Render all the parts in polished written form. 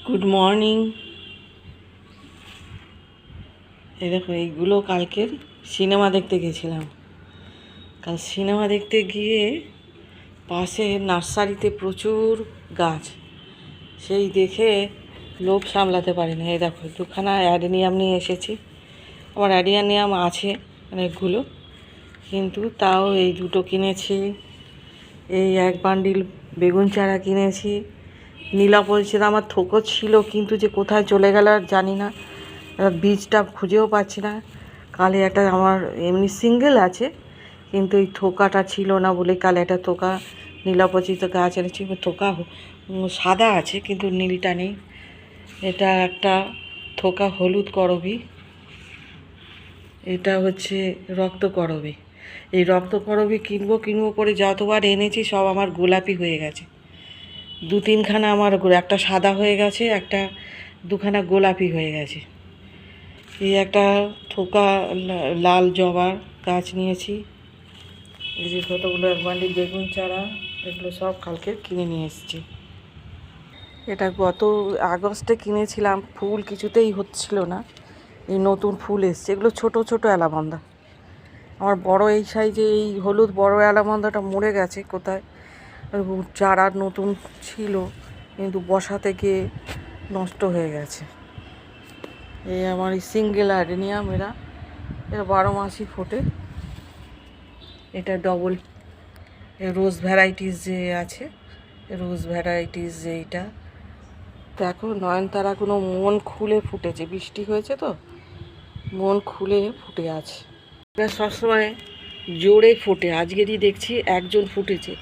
Good morning. এই দেখো, এইগুলো কালকের সিনেমা দেখতে গেছিলাম। কাল সিনেমা দেখতে গিয়ে পাশে নার্সারিতে প্রচুর গাছ, সেই দেখে লোভ সামলাতে পারি না। এই দেখো, দুখানা অ্যাডেনিয়াম নিয়ে এসেছি। আমার অ্যাডেনিয়াম আছে অনেকগুলো, কিন্তু তাও এই দুটো কিনেছি। এই এক বান্ডিল বেগুন চারা কিনেছি। নীলা পরিচিত আমার থোকো ছিল, কিন্তু যে কোথায় চলে গেল আর জানি না, বীজটা খুঁজেও পাচ্ছি না। কালে একটা আমার এমনি সিঙ্গেল আছে, কিন্তু এই থোকাটা ছিল না বলে কালে একটা থোকা নীলাপচিত গাছ এনেছি। থোকা সাদা আছে কিন্তু নীলটা নেই। এটা একটা থোকা হলুদ করবি, এটা হচ্ছে রক্ত করবি। এই রক্ত করবি কিনবো করে যতবার এনেছি সব আমার গোলাপি হয়ে গেছে। দু তিনখানা আমার একটা সাদা হয়ে গেছে, একটা দুখানা গোলাপি হয়ে গেছে। এই একটা থোকা লাল জবার গাছ নিয়েছি। এই যে কতগুলো এক বান্ডিল বেগুন চারা, এগুলো সব কালকে কিনে নিয়ে এসেছি। এটা গত আগস্টে কিনেছিলাম, ফুল কিছুতেই হচ্ছিল না। এই নতুন ফুল এসছে, এগুলো ছোট ছোট অ্যালামন্দা। আমার বড় এই সাইজে এই হলুদ বড় অ্যালামন্দাটা মরে গেছে কোথায়, চারা নতুন ছিল কিন্তু বসাতে গিয়ে নষ্ট হয়ে গেছে। এই আমার এই সিঙ্গেল অ্যাডেনিয়াম, এরা 12 মাসই ফোটে। এটা ডবল রোজ ভ্যারাইটিস যে আছে, রোজ ভ্যারাইটিস যে এইটা দেখো, নয়নতারা কোনো মন খুলে ফুটেছে, বৃষ্টি হয়েছে তো মন খুলে ফুটে আছে। এটা সবসময় জোরে ফোটে, আজকেরই দেখছি একজন ফুটেছে,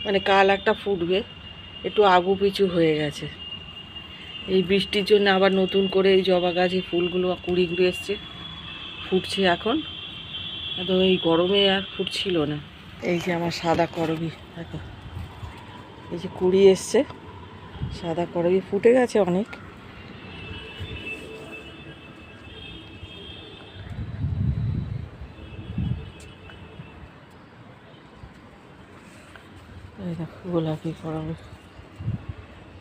মানে কাল একটা ফুটবে, একটু আগু পিছু হয়ে গেছে। এই বৃষ্টির জন্য আবার নতুন করে এই জবা গাছে ফুলগুলো কুড়ি ঘুরে এসছে, ফুটছে এখন। তো এই গরমে আর ফুটছিল না। এই যে আমার সাদা করবি দেখো, এই যে কুড়ি এসছে, সাদা করবি ফুটে গেছে অনেক। এই দেখো গোলাপি করবি,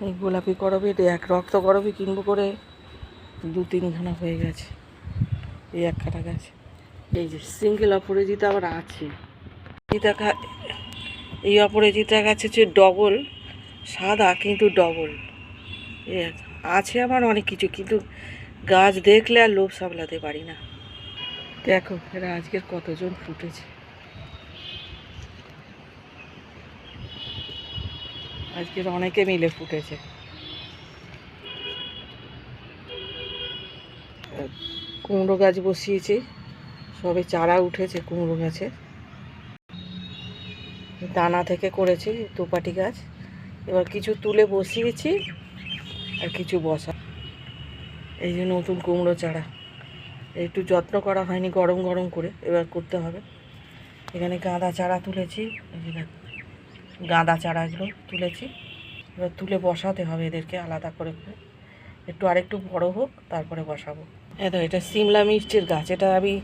এই গোলাপি করবি এক রক্ত করবি কিনবো করে দু তিনখানা হয়ে গেছে এই একখানা গাছ। এই যে সিঙ্গেল অপরাজিতা আবার আছে, এই অপরাজিতা গাছ হচ্ছে ডবল সাদা, কিন্তু ডবল আছে আমার অনেক কিছু, কিন্তু গাছ দেখলে আর লোভ সামলাতে পারি না। দেখো এরা আজকের কতজন ফুটেছে, আজকের অনেকে মিলে ফুটেছে। কুমড়ো গাছ বসিয়েছি, সবে চারা উঠেছে কুমড়ো গাছে, দানা থেকে করেছি দুপাটি গাছ। এবার কিছু তুলে বসিয়েছি আর কিছু বসা। এই যে নতুন কুমড়ো চারা, একটু যত্ন করা হয়নি, গরম গরম করে এবার করতে হবে। এখানে গাঁদা চারা তুলেছি, এই যে দেখো গাঁদা চারাগুলো তুলেছি, এবার তুলে বসাতে হবে এদেরকে আলাদা করে করে, একটু আরেকটু বড় হোক তারপরে বসাবো। এটা সিমলা মির্চের গাছ, এটা আমি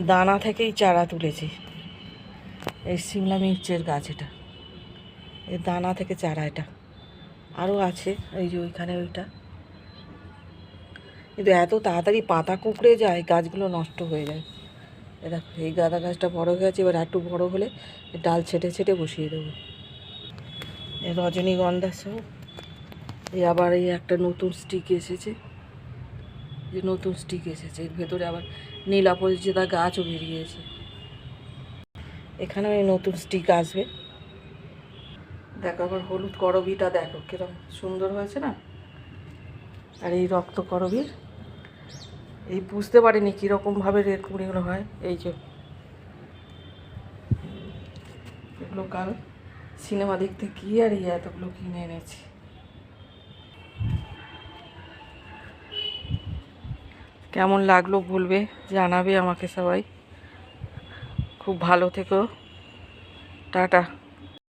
দানা থেকেই চারা তুলেছি। এই সিমলা মির্চের গাছ, এটা এই দানা থেকে চারা, এটা আরও আছে এই যে ওইখানে ওইটা। কিন্তু এত তাড়াতাড়ি পাতা কুঁকড়ে যায়, গাছগুলো নষ্ট হয়ে যায়। দেখো এই গাঁদা গাছটা বড় হয়ে গেছে, এবার একটু বড় হলে ডাল ছেটে ছেটে বসিয়ে দেবো। এই রজনীগন্ধা সব, এই আবার এই একটা নতুন স্টিক এসেছে, যে নতুন স্টিক এসেছে, এর ভেতরে আবার নীল অপরাজিতা গাছও বেরিয়েছে। এখানেও এই নতুন স্টিক আসবে। দেখো আবার হলুদ করবিটা দেখো কিরকম সুন্দর হয়েছে না। আর এই রক্ত করবির এই বুঝতে পারিনি কীরকমভাবে কুড়িগুলো হয়। এই যে এগুলো কাল সিনেমা দেখতে গিয়ে আর এই এতগুলো কিনে এনেছি। কেমন লাগলো বলবে, জানাবে আমাকে সবাই। খুব ভালো থেকো, টাটা।